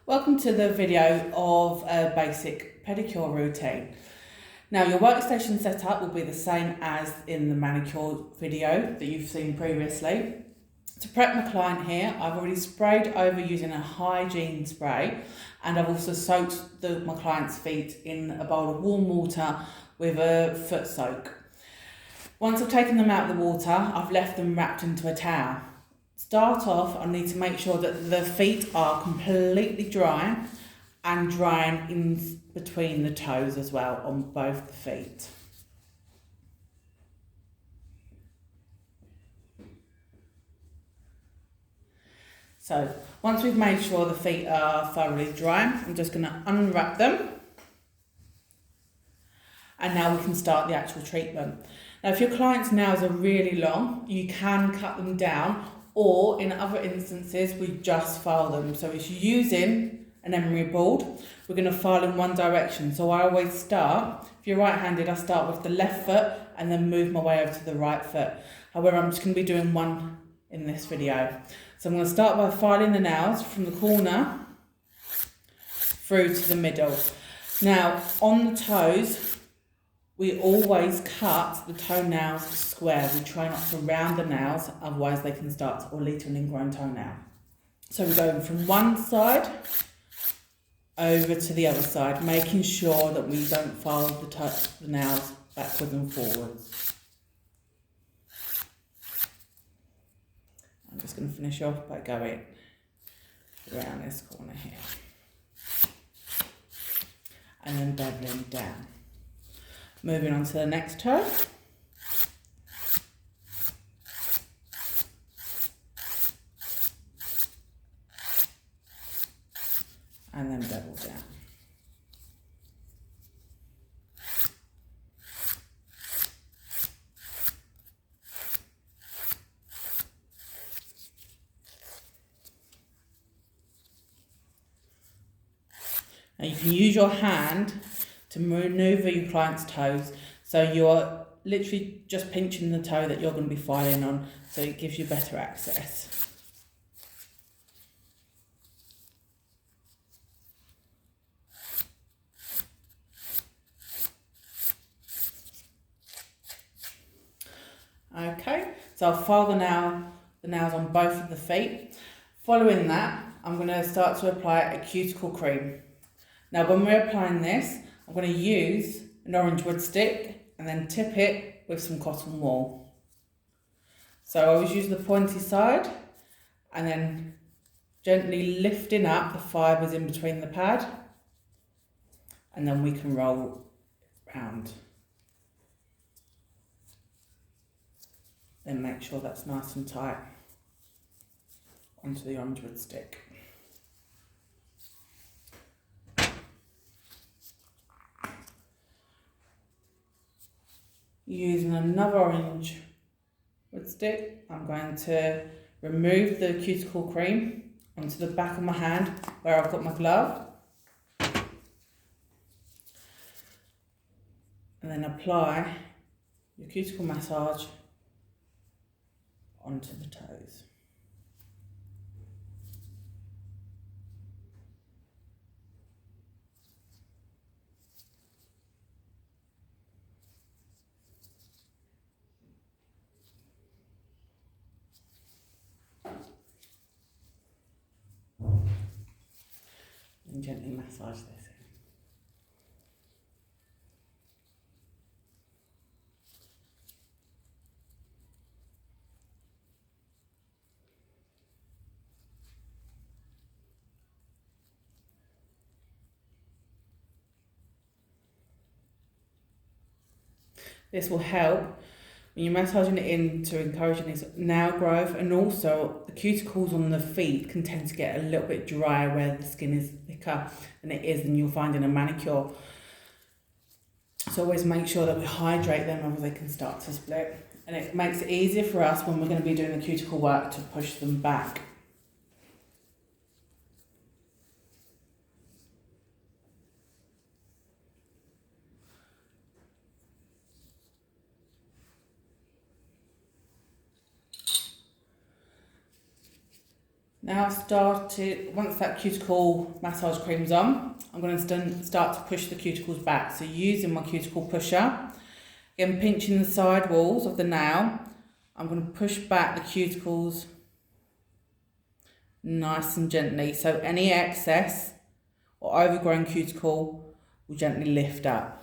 Welcome to the video of a basic pedicure routine. Now your workstation setup will be the same as in the manicure video that you've seen previously. To prep my client here, I've already sprayed over using a hygiene spray, and I've also soaked my client's feet in a bowl of warm water with a foot soak. Once I've taken them out of the water, I've left them wrapped into a towel. Start off, I need to make sure that the feet are completely dry and drying in between the toes as well on both the feet. So once we've made sure the feet are thoroughly dry, I'm just going to unwrap them. And now we can start the actual treatment. Now if your client's nails are really long, you can cut them down, or in other instances we just file them. So it's using an emery board. We're going to file in one direction. So I always start, if you're right-handed, I start with the left foot and then move my way over to the right foot. However, I'm just going to be doing one in this video. So I'm going to start by filing the nails from the corner through to the middle. Now on the toes, we always cut the toenails square. We try not to round the nails, otherwise they can start or lead to an ingrown toenail. So we're going from one side over to the other side, making sure that we don't file the nails backwards and forwards. I'm just going to finish off by going around this corner here and then beveling down. Moving on to the next toe. And then bevel down. Now you can use your hand to maneuver your client's toes, so you're literally just pinching the toe that you're going to be filing on, so it gives you better access. Okay, so I'll file the nails on both of the feet. Following that, I'm going to start to apply a cuticle cream. Now when we're applying this, I'm going to use an orange wood stick and then tip it with some cotton wool. So I always use the pointy side and then gently lifting up the fibres in between the pad, and then we can roll round. Then make sure that's nice and tight onto the orange wood stick. Using another orange wood stick, I'm going to remove the cuticle cream onto the back of my hand where I've got my glove, and then apply your cuticle massage onto the toes. And gently massage this in. This will help when you're massaging it in to encourage this nail growth, and also the cuticles on the feet can tend to get a little bit drier where the skin is thicker than it is than you'll find in a manicure. So always make sure that we hydrate them, or they can start to split, and it makes it easier for us when we're going to be doing the cuticle work to push them back. Now I've started, once that cuticle massage cream's on, I'm going to start to push the cuticles back. So using my cuticle pusher, again pinching the side walls of the nail, I'm going to push back the cuticles nice and gently. So any excess or overgrown cuticle will gently lift up.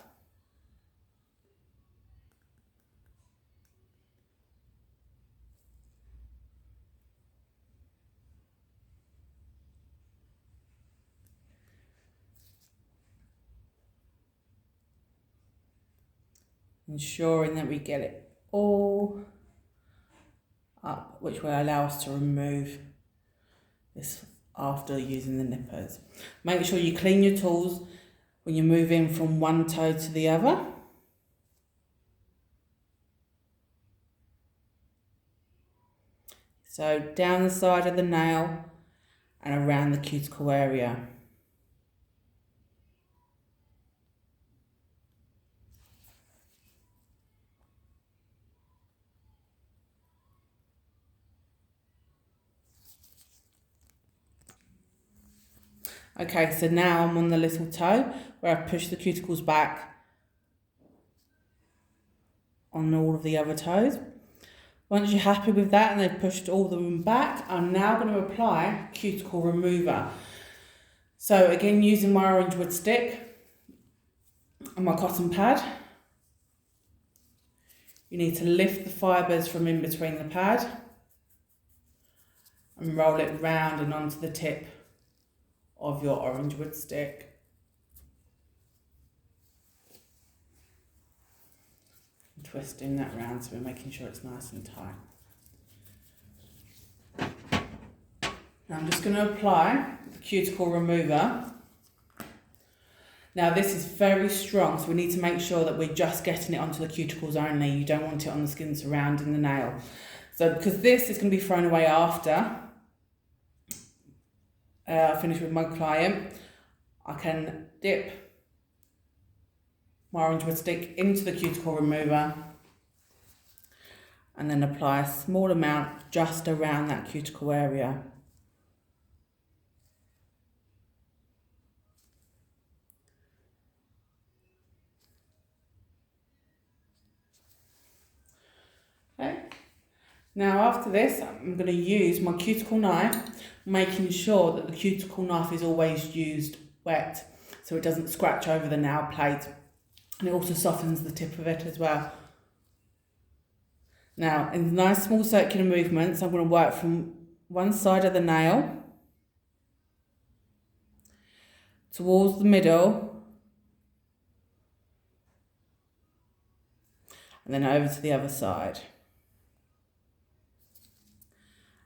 Ensuring that we get it all up, which will allow us to remove this after using the nippers. Make sure you clean your tools when you're moving from one toe to the other. So down the side of the nail and around the cuticle area. Okay, so now I'm on the little toe where I push the cuticles back on all of the other toes. Once you're happy with that and they've pushed all of them back, I'm now going to apply cuticle remover. So again, using my orange wood stick and my cotton pad, you need to lift the fibres from in between the pad and roll it round and onto the tip of your orange wood stick. Twisting that round so we're making sure it's nice and tight. Now I'm just going to apply the cuticle remover. Now this is very strong, so we need to make sure that we're just getting it onto the cuticles only. You don't want it on the skin surrounding the nail. So because this is going to be thrown away after I finish with my client, I can dip my orange wood stick into the cuticle remover and then apply a small amount just around that cuticle area. Okay. Now after this, I'm going to use my cuticle knife, making sure that the cuticle knife is always used wet so it doesn't scratch over the nail plate. And it also softens the tip of it as well. Now, in nice small circular movements, I'm going to work from one side of the nail towards the middle and then over to the other side.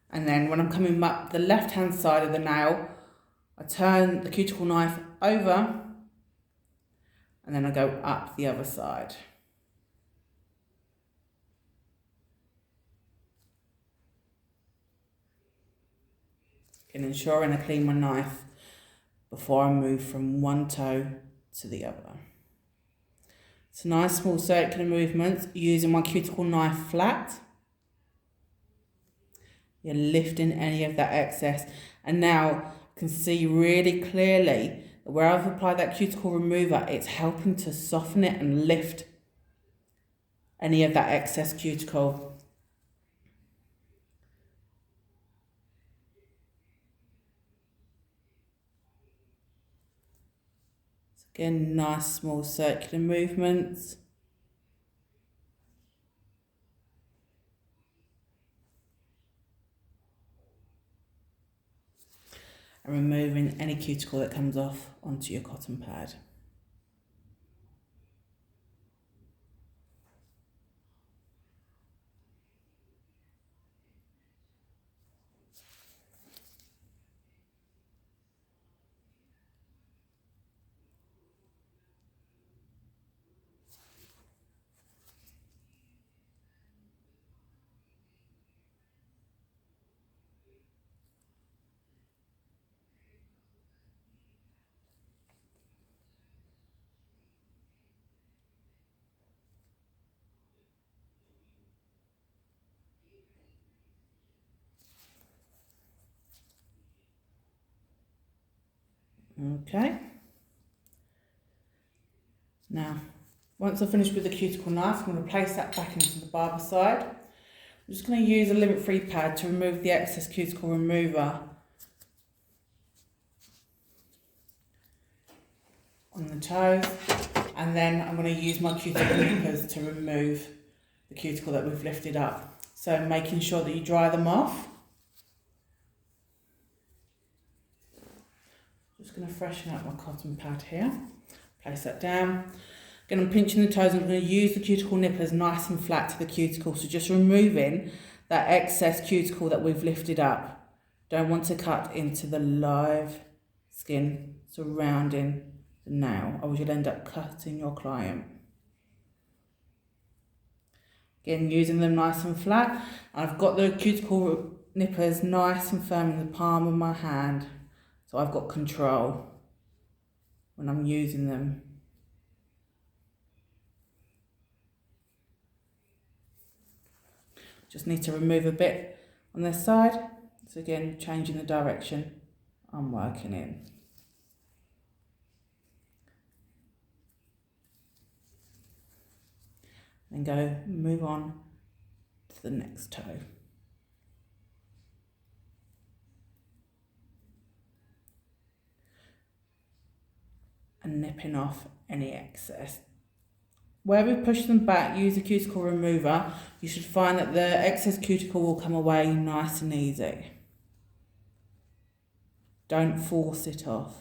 And then when I'm coming up the left-hand side of the nail, I turn the cuticle knife over and then I go up the other side. And ensuring I clean my knife before I move from one toe to the other. So nice small circular movements using my cuticle knife flat. You're lifting any of that excess. And now I can see really clearly that where I've applied that cuticle remover, it's helping to soften it and lift any of that excess cuticle. So again, nice small circular movements. And removing any cuticle that comes off onto your cotton pad. Okay. Now, once I've finished with the cuticle knife, I'm going to place that back into the barber side. I'm just going to use a lint-free pad to remove the excess cuticle remover on the toes, and then I'm going to use my cuticle nippers to remove the cuticle that we've lifted up. So making sure that you dry them off. Just going to freshen up my cotton pad here. Place that down. Again, I'm pinching the toes. I'm going to use the cuticle nippers nice and flat to the cuticle. So just removing that excess cuticle that we've lifted up. Don't want to cut into the live skin surrounding the nail, or you'll end up cutting your client. Again, using them nice and flat. I've got the cuticle nippers nice and firm in the palm of my hand, so I've got control when I'm using them. Just need to remove a bit on this side. So again, changing the direction I'm working in. And move on to the next toe. And nipping off any excess. Where we push them back, use the cuticle remover, you should find that the excess cuticle will come away nice and easy. Don't force it off.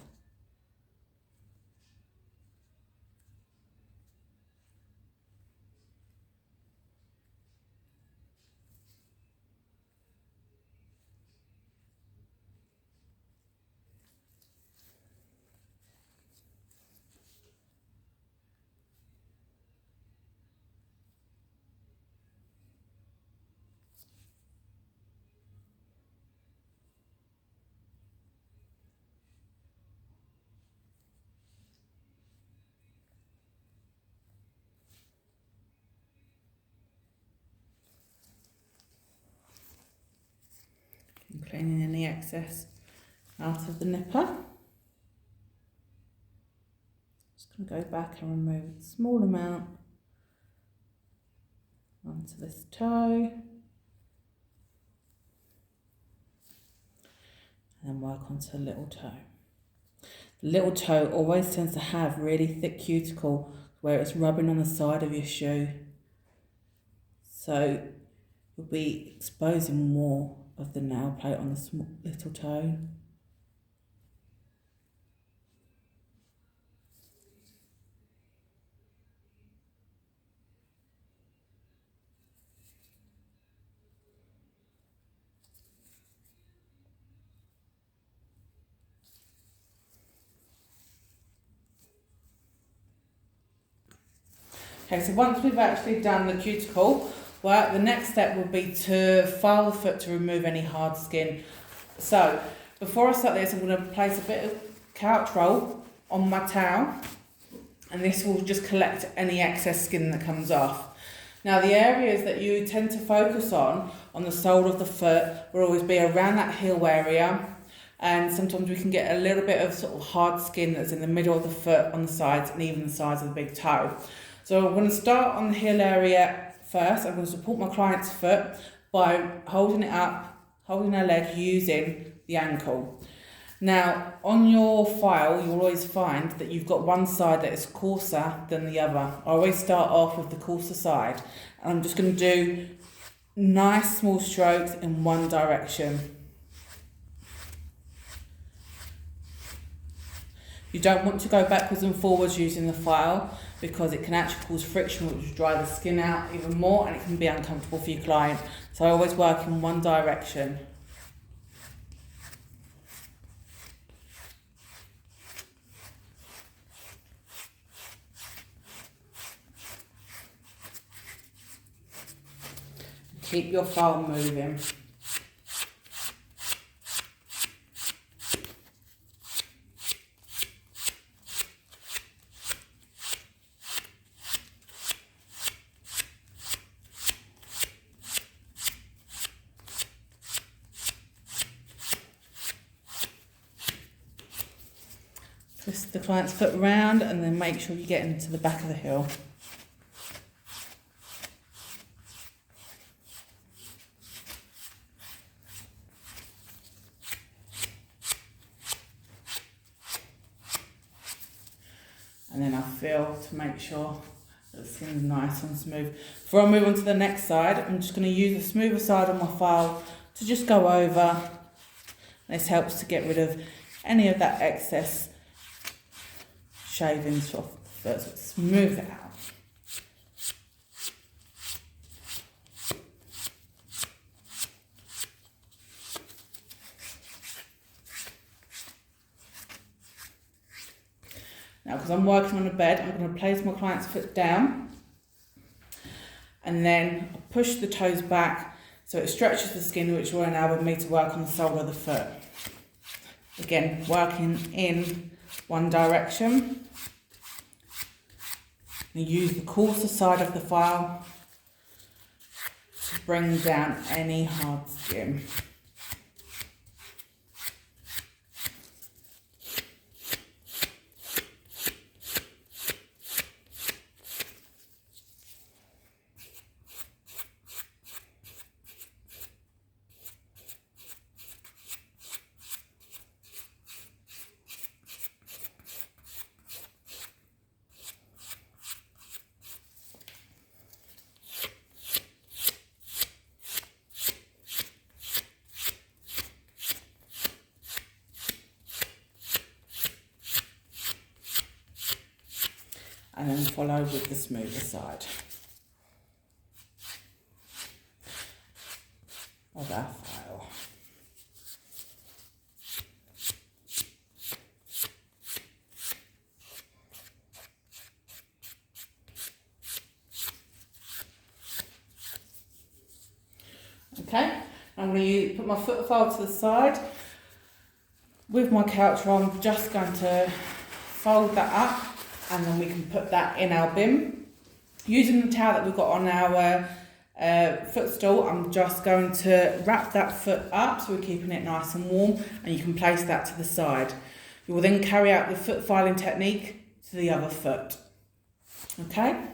And cleaning any excess out of the nipper. Just going to go back and remove a small amount onto this toe. And then work onto the little toe. The little toe always tends to have really thick cuticle where it's rubbing on the side of your shoe. So you'll be exposing more of the nail plate on the small little toe. Okay, so once we've actually done the cuticle work, the next step will be to file the foot to remove any hard skin. So before I start this, I'm going to place a bit of couch roll on my towel, and this will just collect any excess skin that comes off. Now the areas that you tend to focus on the sole of the foot will always be around that heel area, and sometimes we can get a little bit of sort of hard skin that's in the middle of the foot, on the sides, and even the sides of the big toe. So I'm going to start on the heel area first. I'm going to support my client's foot by holding it up, holding their leg using the ankle. Now on your file you'll always find that you've got one side that is coarser than the other. I always start off with the coarser side, and I'm just going to do nice small strokes in one direction. You don't want to go backwards and forwards using the file, because it can actually cause friction, which will dry the skin out even more, and it can be uncomfortable for your client. So I always work in one direction. Keep your file moving. Twist the client's foot around and then make sure you get into the back of the heel. And then I feel to make sure that the skin's nice and smooth. Before I move on to the next side, I'm just going to use the smoother side of my file to just go over. This helps to get rid of any of that excess shavings off the foot, so smooth it out. Now, because I'm working on a bed, I'm going to place my client's foot down and then push the toes back so it stretches the skin, which will enable me to work on the sole of the foot. Again, working in one direction. And use the coarser side of the file to bring down any hard skin. And then follow with the smoother side of our file. Okay, I'm going to put my foot file to the side. With my couch roll, I'm just going to fold that up. And then we can put that in our bin. Using the towel that we've got on our footstool, I'm just going to wrap that foot up so we're keeping it nice and warm, and you can place that to the side. You will then carry out the foot filing technique to the other foot. Okay?